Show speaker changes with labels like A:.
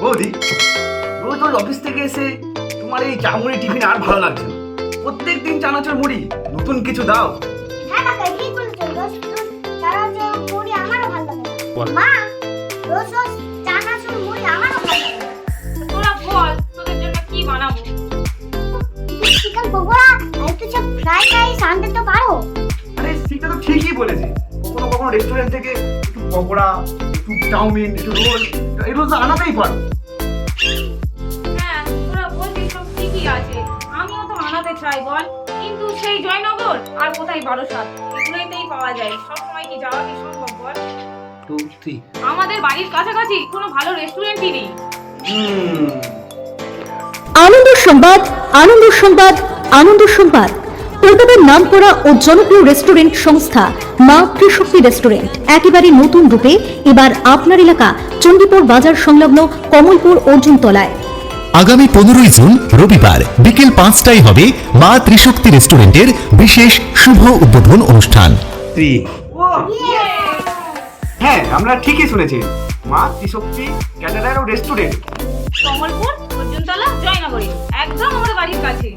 A: বৌদি, রোজ রোজ অফিস থেকে এসে তোমার এই চা মুড়ি টিফিন আর ভালো লাগছে না। প্রত্যেকদিন চানাচুর মুড়ি, নতুন কিছু দাও।
B: হ্যাঁ কাকা, ঠিক বলেছেন। রোজ রোজ চানাচুর মুড়ি আমারও ভালো লাগে না।
A: বল।
B: মা, রোজ রোজ চানাচুর মুড়ি আমারও ভালো লাগে না।
C: তোরা বল তোদের জন্য কি বানাবো?
B: চিকেন পকোড়া আর একটু ফ্রাইড রাইস আনতে তো পারো।
A: আরে সেটা তো ঠিকই বলেছে। কখনো কখনো রেস্টুরেন্ট থেকে একটু পকোড়া, একটু চাউমিন, একটু রোল, এগুলো তো আনাতেই পারো।
C: হ্যাঁ, তোরা বলছিস সব ঠিকই আছে, আমিও তো আনাতে চাই বল, কিন্তু সেই জয়নগর আর কোথায় বারাসাত, এগুলোতেই পাওয়া যায়। সব সময় কি যাওয়া কি সম্ভব বল?
A: তো ঠিক।
C: আমাদের বাড়ির কাছাকাছি কোনো ভালো রেস্টুরেন্টই নেই।
D: আনন্দ সংবাদ, আনন্দ সংবাদ, আনন্দ সংবাদ। কলকাতার নামকরা ও জনপ্রিয় রেস্টুরেন্ট সংস্থা মা ত্রিশক্তি রেস্টুরেন্ট একেবারে নতুন রূপে এবার আপনার এলাকা চণ্ডীপুর বাজার সংলগ্ন কমলপুর অর্জুনতলায়।
E: আগামী 15ই জুন রবিবার বিকেল 5টায় হবে মা ত্রিশক্তি রেস্টুরেন্টের বিশেষ শুভ উদ্বোধন অনুষ্ঠান।
A: হ্যাঁ, আমরা ঠিকই শুনেছি। মা ত্রিশক্তি ক্যাটারার ও রেস্টুরেন্ট।
C: কমলপুর অর্জুনতলা জয়নগরে, একদম আমাদের বাড়ির কাছে।